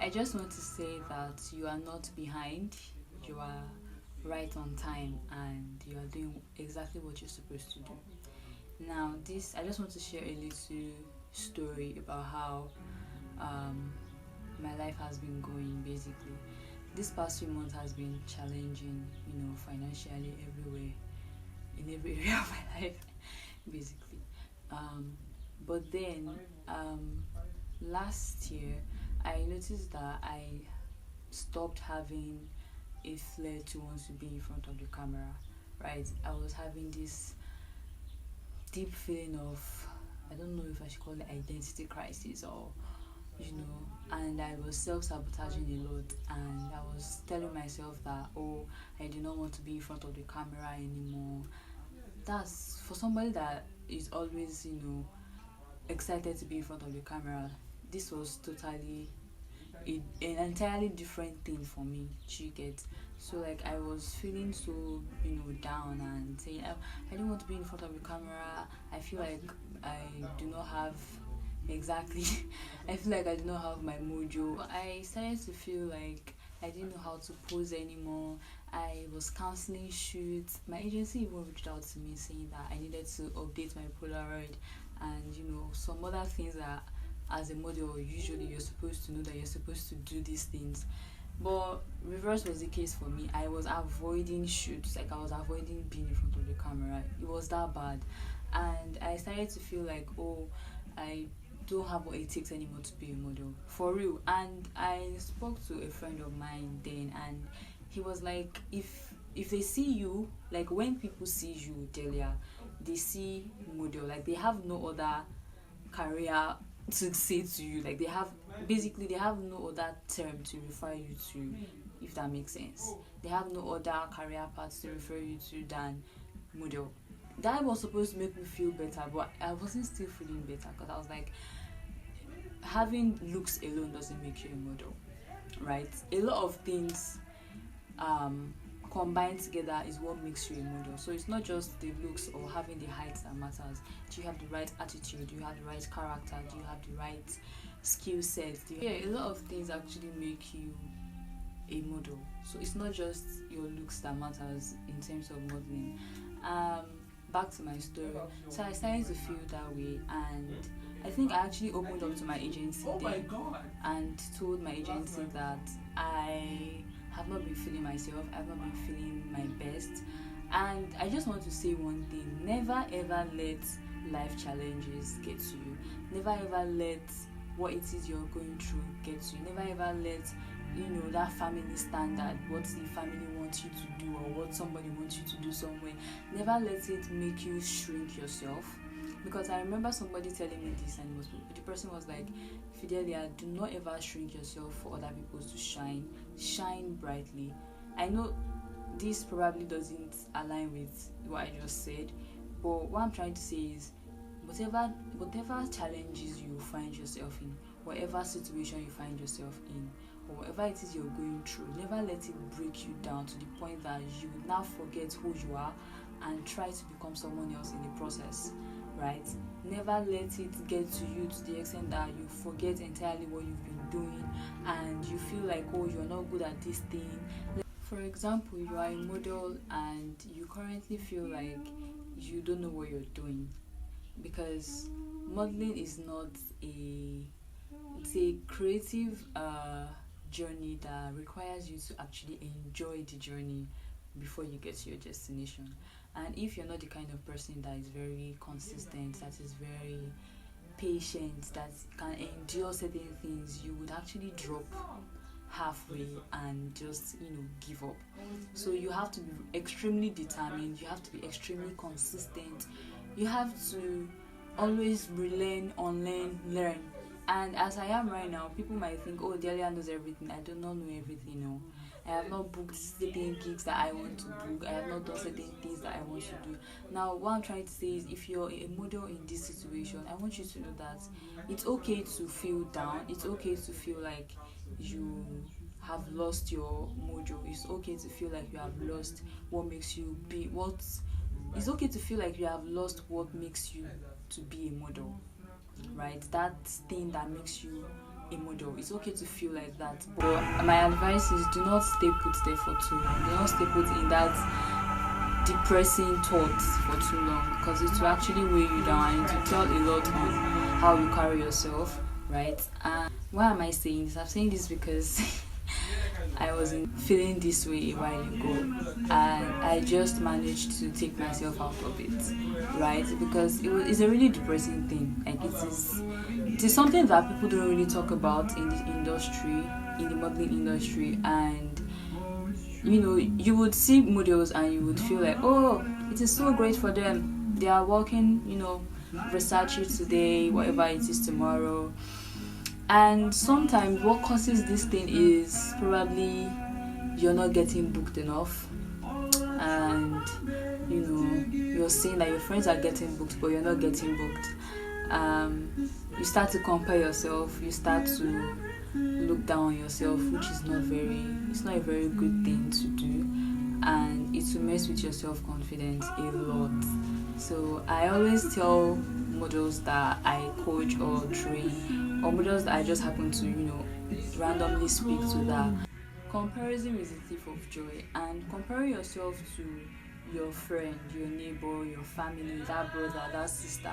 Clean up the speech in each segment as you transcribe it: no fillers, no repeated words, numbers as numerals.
I just want to say that you are not behind, you are right on time, and you are doing exactly what you're supposed to do. Now, this I just want to share a little story about how um, my life has been going basically. This past few months has been challenging, financially everywhere, in every area of my life, basically. Um, but then um, last year, I noticed that I stopped having a flair to want to be in front of the camera, right? I was having this deep feeling of, I don't know if I should call it identity crisis or and I was self-sabotaging a lot, and I was telling myself that, oh, I do not want to be in front of the camera anymore. That's for somebody that is always, excited to be in front of the camera. This was totally an entirely different thing for me. Do you get? So like I was feeling so down and saying I don't want to be in front of the camera. I feel like I do not have exactly. I feel like I do not have my mojo. I started to feel like I didn't know how to pose anymore. I was canceling shoots. My agency even reached out to me saying that I needed to update my Polaroid and some other things that as a model usually you're supposed to know that you're supposed to do these things. But reverse was the case for me. I was avoiding shoots, like I was avoiding being in front of the camera. It was that bad. And I started to feel like, oh, I don't have what it takes anymore to be a model. For real. And I spoke to a friend of mine then, and he was like, if they see you, like when people see you, Delia, they see model, like they have no other career to say to you, like they have no other term to refer you to, if that makes sense. They have no other career path to refer you to than model. That was supposed to make me feel better, but I wasn't still feeling better because I was like, having looks alone doesn't make you a model, right? A lot of things combined together is what makes you a model. So it's not just the looks or having the height that matters. Do you have the right attitude? Do you have the right character? Do you have the right skill set? A lot of things actually make you a model. So it's not just your looks that matters in terms of modeling. Um, Back to my story. So I started to feel that way, and I think I actually opened up to my agency then and told my agency that I have not been feeling myself, I've not been feeling my best. And I just want to say one thing: never ever let life challenges get to you. Never ever let what it is you're going through get to you. Never ever let that family standard, what the family wants you to do or what somebody wants you to do somewhere, never let it make you shrink yourself. Because I remember somebody telling me this, and the person was like, Fidelia, do not ever shrink yourself for other people to shine brightly. I know this probably doesn't align with what I just said, but what I'm trying to say is whatever challenges you find yourself in, whatever situation you find yourself in, or whatever it is you're going through, never let it break you down to the point that you now forget who you are and try to become someone else in the process, right? Never let it get to you to the extent that you forget entirely what you've been doing and you feel like, oh, you're not good at this thing. For example, you are a model and you currently feel like you don't know what you're doing, because modeling is not it's a creative journey that requires you to actually enjoy the journey before you get to your destination. And if you're not the kind of person that is very consistent, that is very patient, that can endure certain things, you would actually drop halfway and just give up. So you have to be extremely determined, you have to be extremely consistent, you have to always relearn, unlearn, learn. And as I am right now, people might think, oh, Delia knows everything. I do not know everything. No, I have not booked certain gigs that I want to book. I have not done certain things that I want to do. Now, what I'm trying to say is, if you're a model in this situation, I want you to know that it's okay to feel down. It's okay to feel like you have lost your mojo. It's okay to feel like you have lost what makes you be what. It's okay to feel like you have lost what makes you to be a model, right? That thing that makes you a model. It's okay to feel like that. But my advice is, do not stay put there for too long. Do not stay put in that depressing thoughts for too long, because it will actually weigh you down and it will tell a lot on how you carry yourself, right? And why am I saying this? I'm saying this because I wasn't feeling this way a while ago, and I just managed to take myself out of it, right? Because it's a really depressing thing. Like, it is something that people don't really talk about in the industry, in the modeling industry. And you would see models and you would feel like, oh, it is so great for them. They are working, Versace today, whatever it is tomorrow. And sometimes what causes this thing is probably you're not getting booked enough, and you're seeing that your friends are getting booked but you're not getting booked. You start to compare yourself, you start to look down on yourself, which is not a very good thing to do, and it will mess with your self-confidence a lot. So I always tell models that I coach or train, or models that I just happen to randomly speak to, that comparison is a thief of joy. And comparing yourself to your friend, your neighbor, your family, that brother, that sister,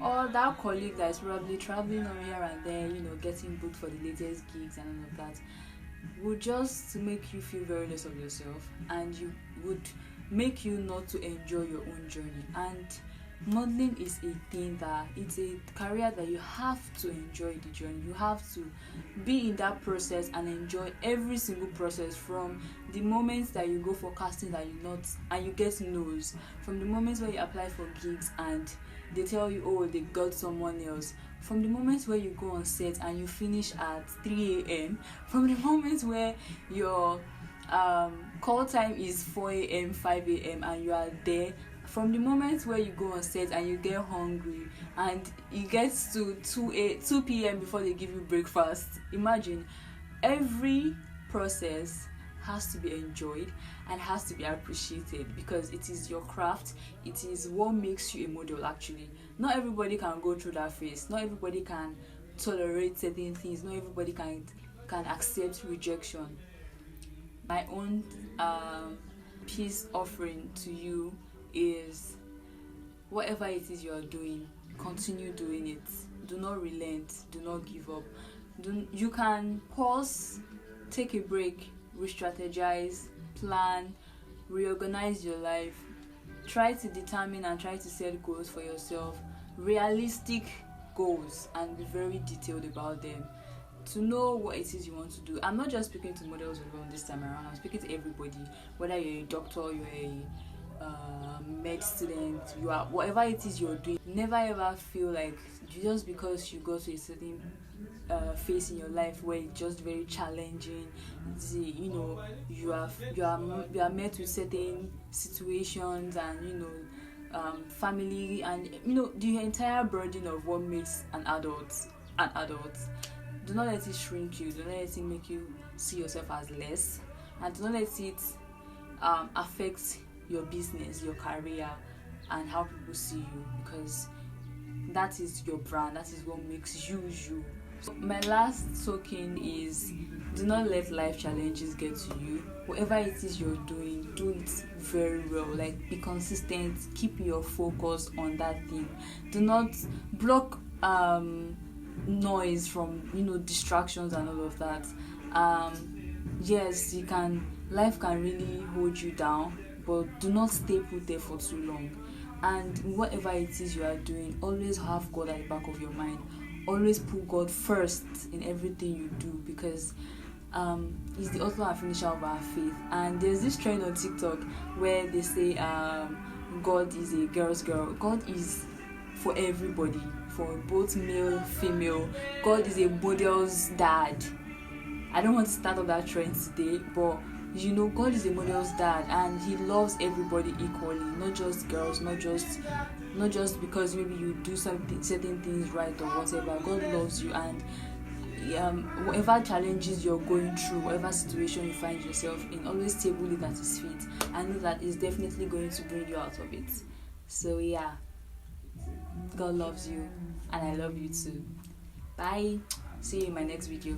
or that colleague that is probably traveling on here and there, getting booked for the latest gigs and all of that, would just make you feel very less of yourself, and you would make you not to enjoy your own journey. And modeling is a thing that it's a career that you have to enjoy the journey. You have to be in that process and enjoy every single process, from the moments that you go for casting and you get no's, from the moments where you apply for gigs and they tell you, oh, they got someone else, from the moments where you go on set and you finish at 3 a.m, from the moments where your call time is 4 a.m, 5 a.m, and you are there, from the moments where you go on set and you get hungry and it gets to 2 p.m. before they give you breakfast. Imagine, every process has to be enjoyed and has to be appreciated, because it is your craft. It is what makes you a model. Actually, not everybody can go through that phase. Not everybody can tolerate certain things. Not everybody can accept rejection. My own peace offering to you is, whatever it is you are doing, continue doing it. Do not relent. Do not give up. You can pause, take a break, restrategize, plan, reorganize your life. Try to determine and try to set goals for yourself, realistic goals, and be very detailed about them, to know what it is you want to do. I'm not just speaking to models alone this time around. I'm speaking to everybody, whether you're a doctor, you're a med student, you are, whatever it is you're doing. Never ever feel like just because you go to a certain phase in your life where it's just very challenging, you are met with certain situations and family and the entire burden of what makes an adult. Do not let it shrink you. Do not let it make you see yourself as less, and do not let it affect your business, your career, and how people see you, because that is your brand. That is what makes you you. So my last token is, do not let life challenges get to you. Whatever it is you're doing, do it very well. Like, be consistent. Keep your focus on that thing. Do not block noise from distractions and all of that. Yes, life can really hold you down, but do not stay put there for too long. And whatever it is you are doing, always have God at the back of your mind. Always put God first in everything you do, because He's the author and finisher of our faith. And there's this trend on TikTok where they say God is a girl's girl. God is for everybody, for both male, female. God is a model's dad. I don't want to start on that trend today, but God is a model's dad, and He loves everybody equally, not just girls, not just because maybe you do certain things right or whatever. God loves you, and whatever challenges you're going through, whatever situation you find yourself in, always table it at His feet, and know that He's definitely going to bring you out of it. So yeah, God loves you, and I love you too. Bye. See you in my next video.